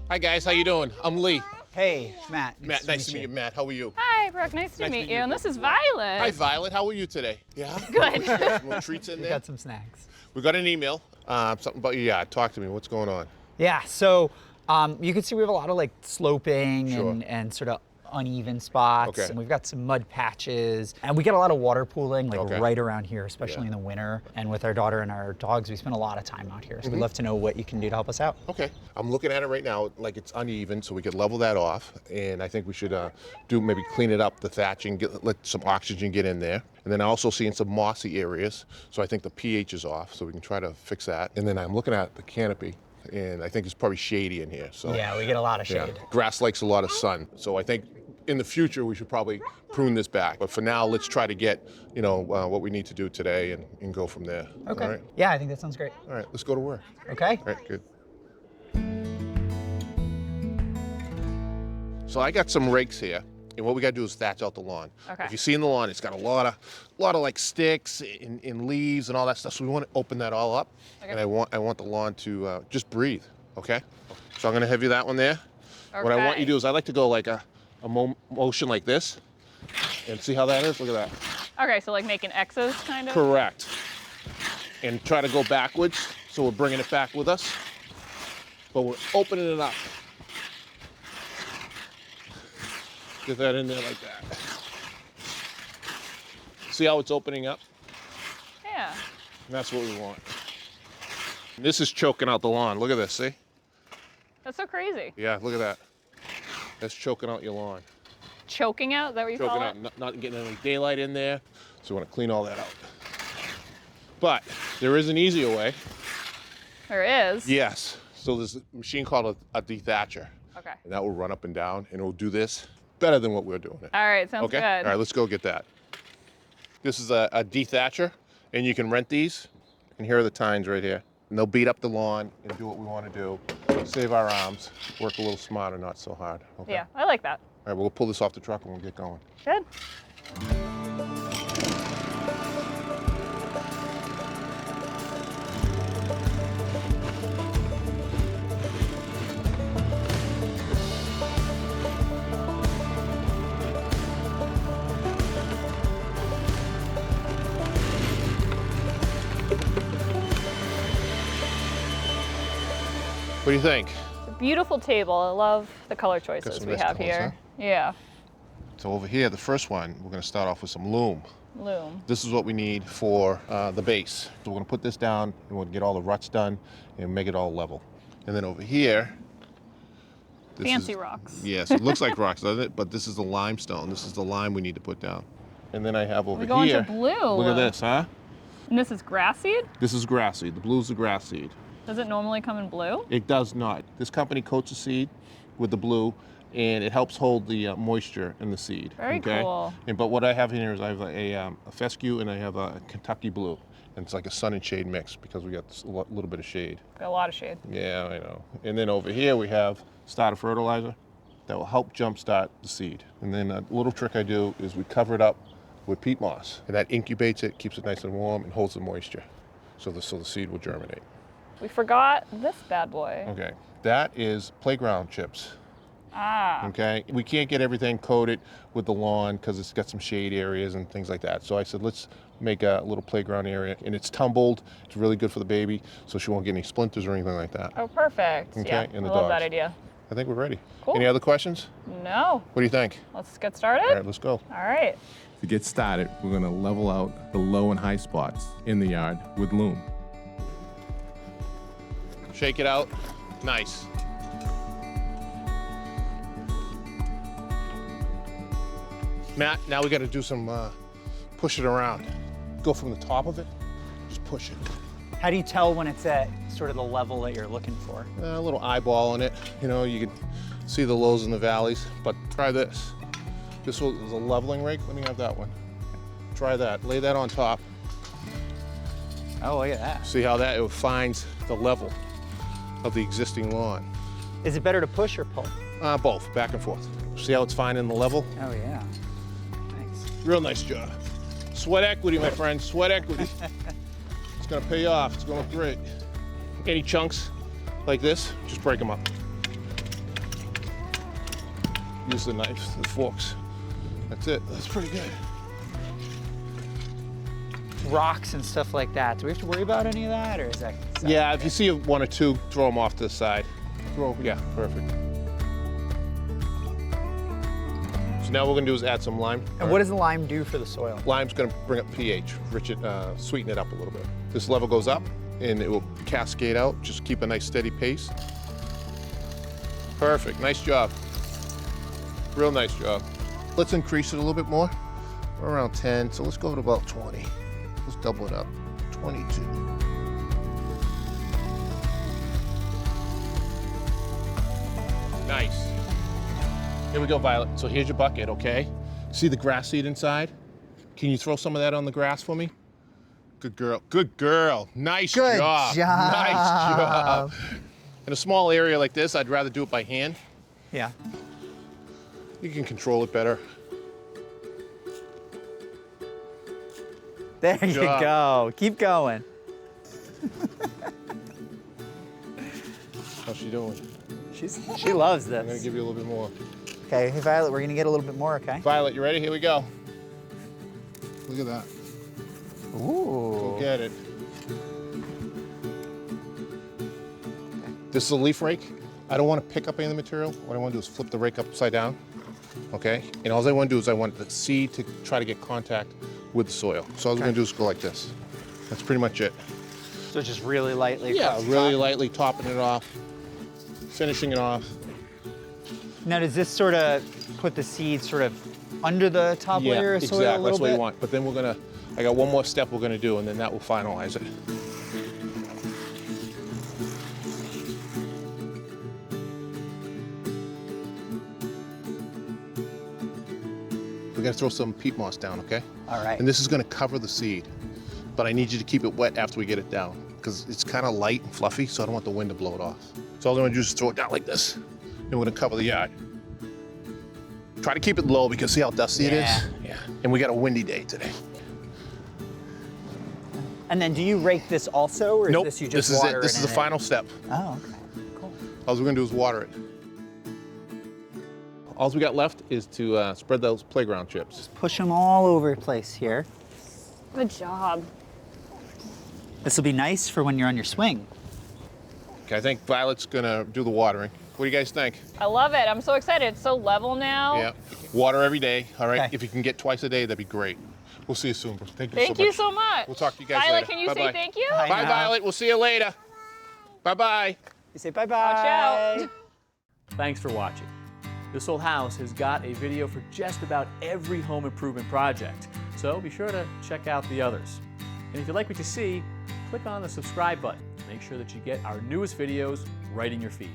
Hi guys, how you doing? I'm Lee. Hey, Matt. Matt, nice to meet you. Matt, how are you? Hi, Brooke. Nice to meet you. And this is Violet. Hi Violet, how are you today? Yeah? Good. We got some little treats in We there. got some snacks. We got an email, something about you. Yeah, talk to me, what's going on? Yeah, so you can see we have a lot of like sloping Sure. and sort of uneven spots. Okay. And we've got some mud patches. And we get a lot of water pooling like Okay. right around here, especially Yeah. in the winter. And with our daughter and our dogs, we spend a lot of time out here. So we'd love to know what you can do to help us out. Okay, I'm looking at it right now, like it's uneven, so we could level that off. And I think we should maybe clean it up, the thatching, let some oxygen get in there. And then I'm also seeing some mossy areas, so I think the pH is off, so we can try to fix that. And then I'm looking at the canopy, and I think it's probably shady in here. So Yeah, we get a lot of yeah. shade. Grass likes a lot of sun, so I think in the future we should probably prune this back. But for now, let's try to get what we need to do today and go from there. Okay. All right. Yeah, I think that sounds great. All right. Let's go to work. Okay. All right. Good. So I got some rakes here, and what we got to do is thatch out the lawn. Okay. If you see in the lawn, it's got a lot of like sticks and leaves and all that stuff. So we want to open that all up, Okay. and I want the lawn to just breathe. Okay. So I'm gonna have you that one there. What I want you to do is I like to go like a motion like this, and see how that is. Look at that. Okay, so like making X's kind of? Correct. And try to go backwards, so we're bringing it back with us, but we're opening it up. Get that in there like that. See how it's opening up? Yeah. And that's what we want. And this is choking out the lawn. Look at this, see? That's so crazy. Yeah, look at that. That's choking out your lawn. Choking out? Is that what you Choking call out, it? not getting any daylight in there. So we want to clean all that out. But there is an easier way. There is? Yes. So there's a machine called a dethatcher. Okay. And that will run up and down, and it will do this better than what we're doing it. All right, sounds Okay? good. All right, let's go get that. This is a dethatcher, and you can rent these. And here are the tines right here. And they'll beat up the lawn and do what we want to do. Save our arms, work a little smarter, not so hard. Okay? Yeah, I like that. All right, we'll pull this off the truck and we'll get going. Good. What do you think? It's a beautiful table. I love the color choices some we nice have colors, here. Yeah. So over here, the first one, we're going to start off with some loom. Loom. This is what we need for the base. So we're going to put this down, and we'll get all the ruts done and make it all level. And then over here, this Fancy is, rocks. Yes, it looks like rocks, doesn't it? But this is the limestone. This is the lime we need to put down. And then I have over We're going here. to blue. Look at this, huh? And this is grass seed? This is grass seed. The blue's the grass seed. Does it normally come in blue? It does not. This company coats the seed with the blue, and it helps hold the moisture in the seed. Very cool. But what I have here is I have a fescue and I have a Kentucky blue. And it's like a sun and shade mix because we got a little bit of shade. Got a lot of shade. Yeah, I know. And then over here we have starter fertilizer that will help jumpstart the seed. And then a little trick I do is we cover it up with peat moss, and that incubates it, keeps it nice and warm, and holds the moisture, so the seed will germinate. We forgot this bad boy. Okay, that is playground chips. Ah. Okay, we can't get everything coated with the lawn because it's got some shade areas and things like that. So I said, let's make a little playground area, and it's tumbled. It's really good for the baby, so she won't get any splinters or anything like that. Oh, perfect. Okay, Yeah, and I the love that dogs. idea. I think we're ready. Cool. Any other questions? No. What do you think? Let's get started. All right, let's go. All right. To get started, we're going to level out the low and high spots in the yard with loom. Shake it out. Nice. Matt, now we got to do some push it around. Go from the top of it, just push it. How do you tell when it's at sort of the level that you're looking for? A little eyeball on it. You know, you can see the lows and the valleys, but try this. This is a leveling rake. Let me have that one. Try that. Lay that on top. Oh, look at that. See how it finds the level of the existing lawn. Is it better to push or pull? Both, back and forth. See how it's finding the level? Oh, yeah. Nice. Real nice job. Sweat equity, my friend, sweat equity. It's gonna pay off, it's gonna look great. Any chunks like this, just break them up. use the knives, the forks. That's it. That's pretty good. Rocks and stuff like that. Do we have to worry about any of that, or is that Yeah, if you see one or two, throw them off to the side. Yeah, perfect. So now what we're gonna do is add some lime. And what does the lime do for the soil? Lime's gonna bring up pH, sweeten it up a little bit. This level goes up and it will cascade out. Just keep a nice steady pace. Perfect, nice job. Real nice job. Let's increase it a little bit more. We're around 10, so let's go to about 20. Let's double it up, 22. Nice. Here we go, Violet. So here's your bucket, okay? See the grass seed inside? Can you throw some of that on the grass for me? Good girl. Good girl. Nice Good job. job. Nice job. In a small area like this, I'd rather do it by hand. Yeah. You can control it better. There you job. go. Keep going. How's she doing? She loves I'm gonna this. give you a little bit more. Okay, hey Violet, we're gonna get a little bit more, okay? Violet, you ready? Here we go. Look at that. Ooh. Go get it. This is a leaf rake. I don't want to pick up any of the material. What I want to do is flip the rake upside down, okay? And all I want to do is I want the seed to try to get contact with the soil. So all I'm going to do is go like this. That's pretty much it. So just really lightly. Yeah, across the really top. lightly topping it off, finishing it off. Now, does this sort of put the seed sort of under the top layer of soil exactly. a little That's what bit? you want. But then we're gonna, I got one more step we're gonna do, and then that will finalize it. We gotta throw some peat moss down, okay? All right. And this is gonna cover the seed, but I need you to keep it wet after we get it down, because it's kind of light and fluffy, so I don't want the wind to blow it off. So all I'm gonna do is throw it down like this, and we're gonna cover the yard. Try to keep it low because see how dusty it is? Yeah. And we got a windy day today. And then do you rake this also, or Nope, is this you just this is water it. This it is the in final step. Oh, okay. Cool. All we're gonna do is water it. All we got left is to spread those playground chips. Push them all over the place here. Good job. This will be nice for when you're on your swing. Okay, I think Violet's gonna do the watering. What do you guys think? I love it. I'm so excited. It's so level now. Yeah, water every day, all right? Okay. If you can get twice a day, that'd be great. We'll see you soon, bro. Thank you Thank so you much. so much. We'll talk to you guys Violet, later. can you Bye-bye. say thank you? Bye. Bye, now. Violet. We'll see you later. Bye-bye. You say bye-bye. Watch out. Thanks for watching. This Old House has got a video for just about every home improvement project, so be sure to check out the others. And if you like what you see, click on the subscribe button. Make sure that you get our newest videos right in your feed.